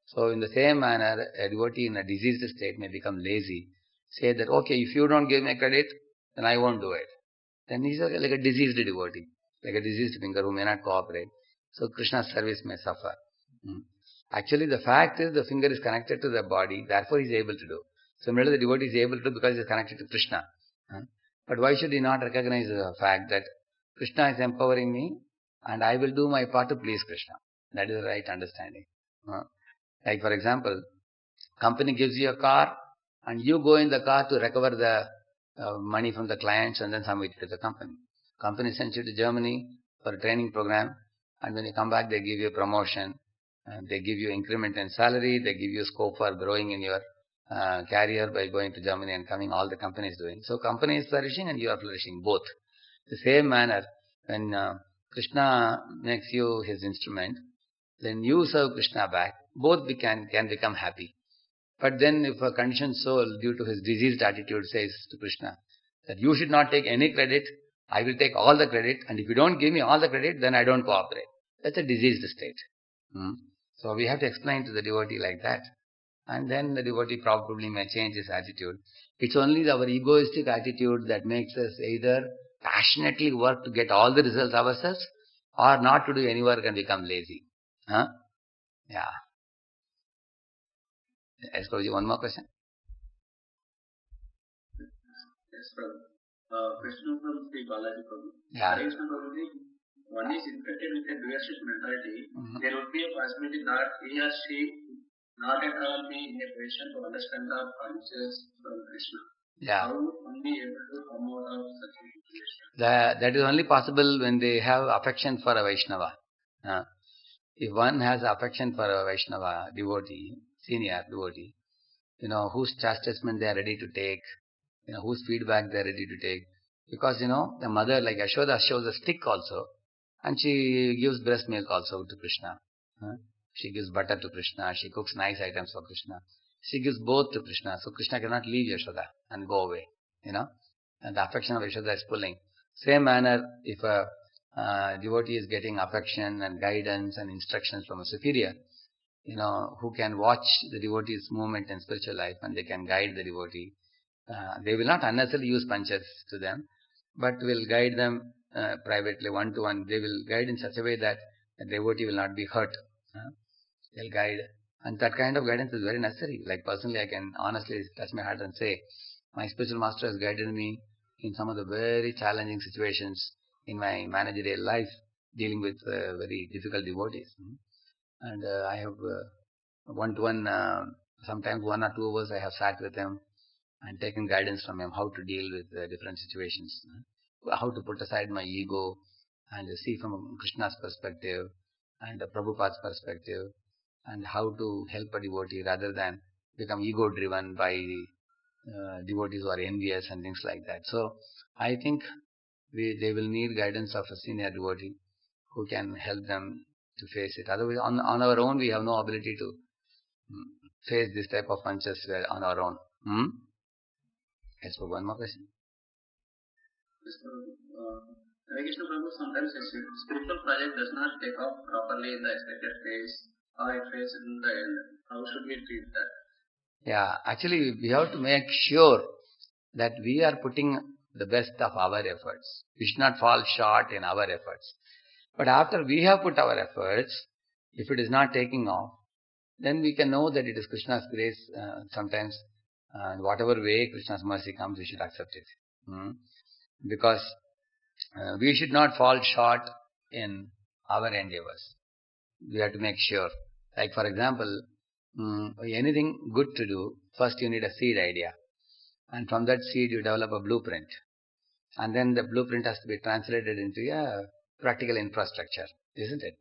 So in the same manner, a devotee in a diseased state may become lazy. Say that, okay, if you don't give me credit, then I won't do it. Then he's like a diseased devotee, like a diseased finger who may not cooperate. So Krishna's service may suffer. Actually, the fact is the finger is connected to the body, therefore he is able to do. Similarly, the devotee is able to do because he is connected to Krishna. But why should he not recognize the fact that Krishna is empowering me and I will do my part to please Krishna? That is the right understanding. Like for example, company gives you a car and you go in the car to recover the money from the clients and then submit it to the company. Company sends you to Germany for a training program, and when you come back they give you a promotion, and they give you increment in salary, they give you scope for growing in your career by going to Germany and coming, all the companies doing. So company is flourishing and you are flourishing, both. The same manner, when Krishna makes you his instrument, then you serve Krishna back, both can become happy. But then if a conditioned soul, due to his diseased attitude, says to Krishna that you should not take any credit, I will take all the credit, and if you don't give me all the credit, then I don't cooperate. That's a diseased state. So we have to explain to the devotee like that. And then the devotee probably may change his attitude. It's only our egoistic attitude that makes us either passionately work to get all the results ourselves, or not to do any work and become lazy. Huh? Yeah. Yes, Prabhuji, one more question. Yes, Prabhu. Question from Sri Balaji Prabhu. Yeah. Hare Krishna Prabhuji, one is infected with a dualistic mentality. There would be a possibility that he or she not at all be in a position to understand the conscious from Krishna. Yeah. How would one be able to come out of such a situation? That is only possible when they have affection for a Vaishnava. If one has affection for a Vaishnava devotee, senior devotee, whose chastisement they are ready to take, whose feedback they are ready to take. Because, the mother like Yashoda shows a stick also, and she gives breast milk also to Krishna. She gives butter to Krishna, she cooks nice items for Krishna. She gives both to Krishna, so Krishna cannot leave Yashoda and go away, and the affection of Yashoda is pulling. Same manner, if a devotee is getting affection and guidance and instructions from a superior, who can watch the devotee's movement in spiritual life and they can guide the devotee. They will not unnecessarily use panchas to them, but will guide them privately, one-to-one. They will guide in such a way that the devotee will not be hurt. They'll guide. And that kind of guidance is very necessary. Like personally, I can honestly touch my heart and say, my spiritual master has guided me in some of the very challenging situations in my managerial life, dealing with very difficult devotees. And I have one-to-one, sometimes 1 or 2 hours I have sat with him and taken guidance from him how to deal with different situations, how to put aside my ego and see from Krishna's perspective and Prabhupada's perspective, and how to help a devotee rather than become ego-driven by devotees who are envious and things like that. So I think they will need guidance of a senior devotee who can help them to face it. Otherwise, on our own, we have no ability to face this type of punches on our own. Yes, for one more question. Hare Krishna Prabhu, sometimes a spiritual project does not take off properly in the expected phase, or it fails in the end. How should we treat that? Yeah, actually, we have to make sure that we are putting the best of our efforts. We should not fall short in our efforts. But after we have put our efforts, if it is not taking off, then we can know that it is Krishna's grace. Sometimes, in whatever way Krishna's mercy comes, we should accept it. Because we should not fall short in our endeavors. We have to make sure. Like for example, anything good to do, first you need a seed idea. And from that seed you develop a blueprint. And then the blueprint has to be translated into a practical infrastructure, isn't it?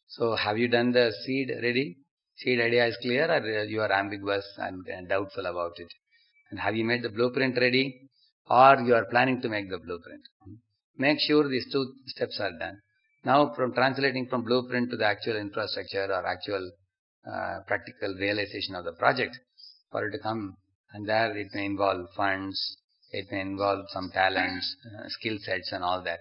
So have you done the seed ready? Seed idea is clear, or you are ambiguous and doubtful about it? And have you made the blueprint ready, or you are planning to make the blueprint? Make sure these 2 steps are done. Now from translating from blueprint to the actual infrastructure or actual practical realization of the project, for it to come, and there it may involve funds, it may involve some talents, skill sets and all that,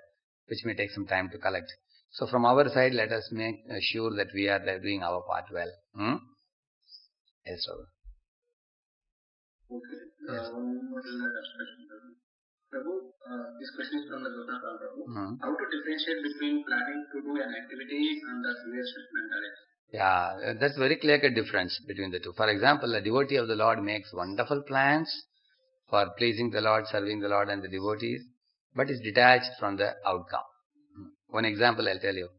which may take some time to collect. So from our side, let us make sure that we are doing our part well. Yes, sir. Okay. One more question. Prabhu, this question is from the Gopal Prabhu. How to differentiate between planning to do an activity and the leadership mentality? Yeah, that's very clear-cut difference between the two. For example, a devotee of the Lord makes wonderful plans for pleasing the Lord, serving the Lord and the devotees, but is detached from the outcome. One example I'll tell you.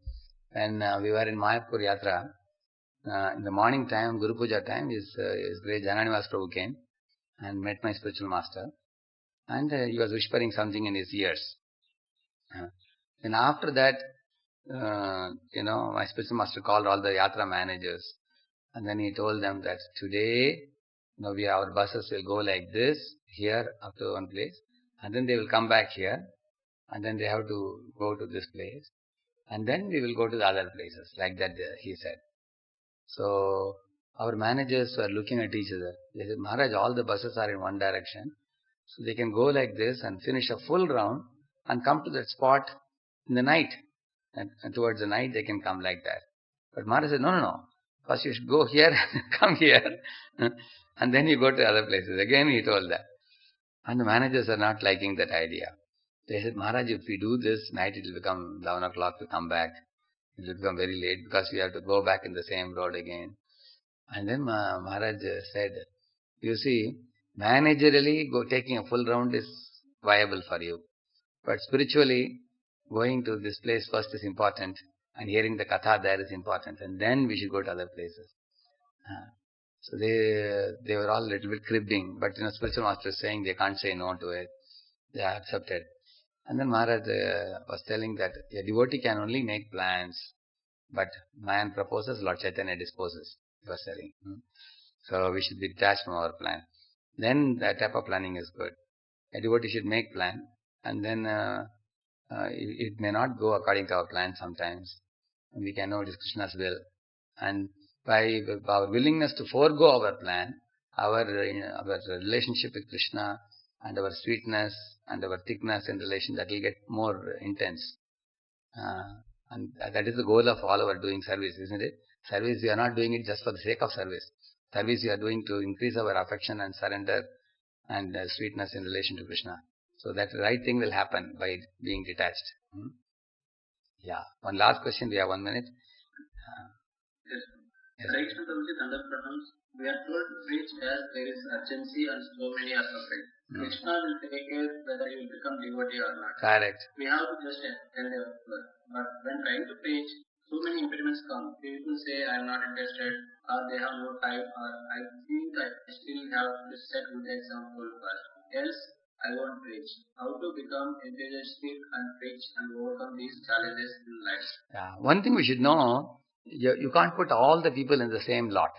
When we were in Mayapur Yatra, in the morning time, Guru Puja time, his great Jananivas Prabhu came and met my spiritual master, and he was whispering something in his ears. Then after that, my spiritual master called all the Yatra managers, and then he told them that today, our buses will go like this, here up to one place, and then they will come back here, and then they have to go to this place, and then we will go to the other places, like that he said. So our managers were looking at each other. They said, Maharaj, all the buses are in one direction, so they can go like this and finish a full round, and come to that spot in the night. And towards the night they can come like that. But Maharaj said, no. First you should go here, come here, and then you go to other places. Again he told that. And the managers are not liking that idea. They said, Maharaj, if we do this, night it will become 11 o'clock to come back. It will become very late because we have to go back in the same road again. And then Maharaj said, you see, managerially taking a full round is viable for you. But spiritually, going to this place first is important, and hearing the katha there is important, and then we should go to other places. So they were all a little bit cribbing, but spiritual master is saying they can't say no to it. They accepted. And then Maharaj was telling that a devotee can only make plans, but man proposes, Lord Chaitanya disposes. He was telling. So we should be detached from our plan. Then that type of planning is good. A devotee should make plan, and then it may not go according to our plan sometimes. We can know it is Krishna's will. And by our willingness to forego our plan, our relationship with Krishna and our sweetness and our thickness in relation, that will get more intense. And that is the goal of all our doing service, isn't it? Service, we are not doing it just for the sake of service. Service we are doing to increase our affection and surrender and sweetness in relation to Krishna. So that right thing will happen by being detached. Yeah. One last question. We have 1 minute. Yes. Krishna Prabhuji, we are told to preach as there is urgency and so many are suffering. Krishna will take care whether you will become devotee or not. Correct. We have to just tell them. But when trying to preach, so many impediments come. People say, I am not interested, or they have no time, or I think I still have to set good example first. Else, I won't preach. How to become enthusiastic and preach and overcome these challenges in life? Yeah. One thing we should know, you can't put all the people in the same lot.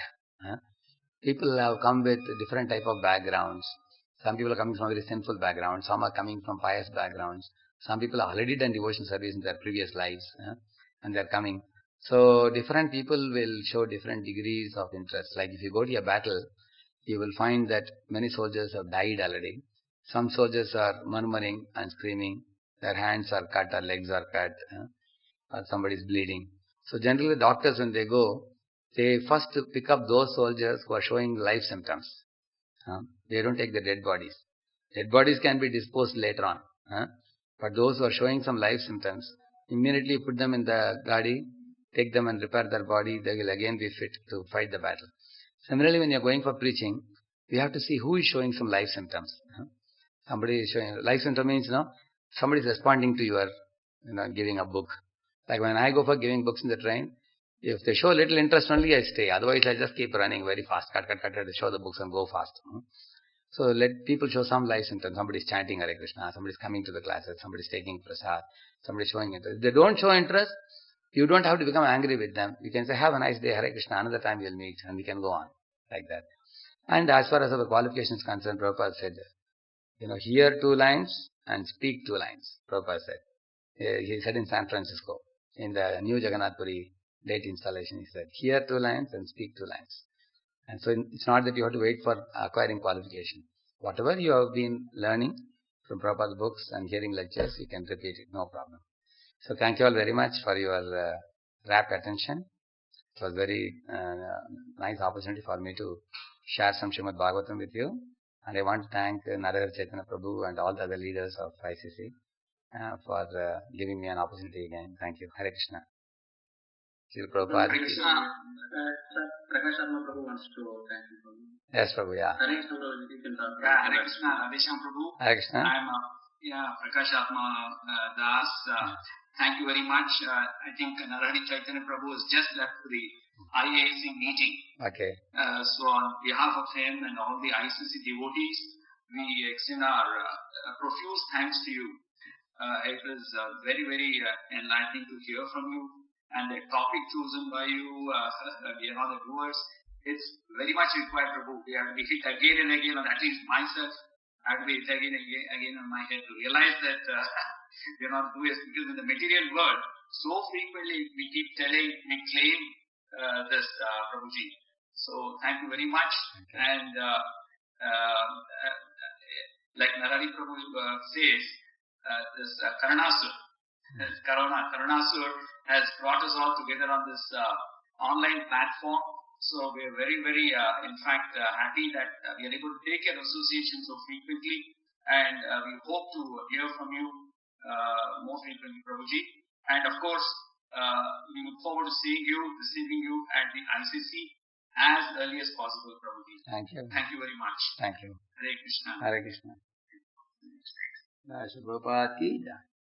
People have come with different type of backgrounds. Some people are coming from very sinful backgrounds. Some are coming from pious backgrounds. Some people have already done devotion service in their previous lives, and they're coming. So different people will show different degrees of interest. Like if you go to a battle, you will find that many soldiers have died already. Some soldiers are murmuring and screaming. Their hands are cut or legs are cut, or somebody is bleeding. So generally doctors, when they go, they first pick up those soldiers who are showing life symptoms. They don't take the dead bodies. Dead bodies can be disposed later on. But those who are showing some life symptoms, immediately put them in the gadi, take them and repair their body. They will again be fit to fight the battle. Similarly, when you are going for preaching, we have to see who is showing some life symptoms. Somebody is showing life symptom means somebody is responding to your giving a book. Like when I go for giving books in the train, if they show little interest only, I stay. Otherwise, I just keep running very fast. Cut, show the books and go fast. So let people show some life symptoms. Somebody is chanting Hare Krishna. Somebody is coming to the classes. Somebody is taking prasad. Somebody is showing interest. If they don't show interest, you don't have to become angry with them. You can say, have a nice day, Hare Krishna. Another time we'll meet and we can go on like that. And as far as our qualifications concerned, Prabhupada said, hear 2 lines and speak 2 lines. Prabhupada said. He said in San Francisco, in the new Jagannath Puri date installation, he said, hear 2 lines and speak 2 lines. And so it's not that you have to wait for acquiring qualification. Whatever you have been learning from Prabhupada's books and hearing lectures, you can repeat it, no problem. So thank you all very much for your rapt attention. It was very nice opportunity for me to share some Srimad Bhagavatam with you. And I want to thank Narahari Chaitanya Prabhu and all the other leaders of ICC for giving me an opportunity again. Thank you. Hare Krishna. Srila Prabhupada. Hare Krishna. Prakash Sharma Prabhu wants to thank you. Yes, Prabhu, yeah. Hare Krishna Prabhu, you can talk. Hare Krishna, Radhesham Prabhu. Hare Krishna. I'm Prakash Atma Das. Thank you very much. I think Narahari Chaitanya Prabhu has just left the IAC meeting. Okay. So on behalf of him and all the ICC devotees, we extend our profuse thanks to you. It was very, very enlightening to hear from you. And the topic chosen by you, the viewers, it's very much required, Prabhu. We have to be hit again and again, or at least myself, I have to be hit again and again on my head to realize that we are not doing it, because in the material world, so frequently we keep we claim this, Prabhuji. So thank you very much. Okay. And like Narahari Prabhu says, this Karanasur. Karunasur has brought us all together on this online platform. So we are very, very, in fact, happy that we are able to take your association so frequently, and we hope to hear from you more frequently, Prabhuji. And of course, we look forward to receiving you at the ICC as early as possible, Prabhuji. Thank you. Thank you very much. Thank you. Hare Krishna. Hare Krishna. Prabhupada ki jai.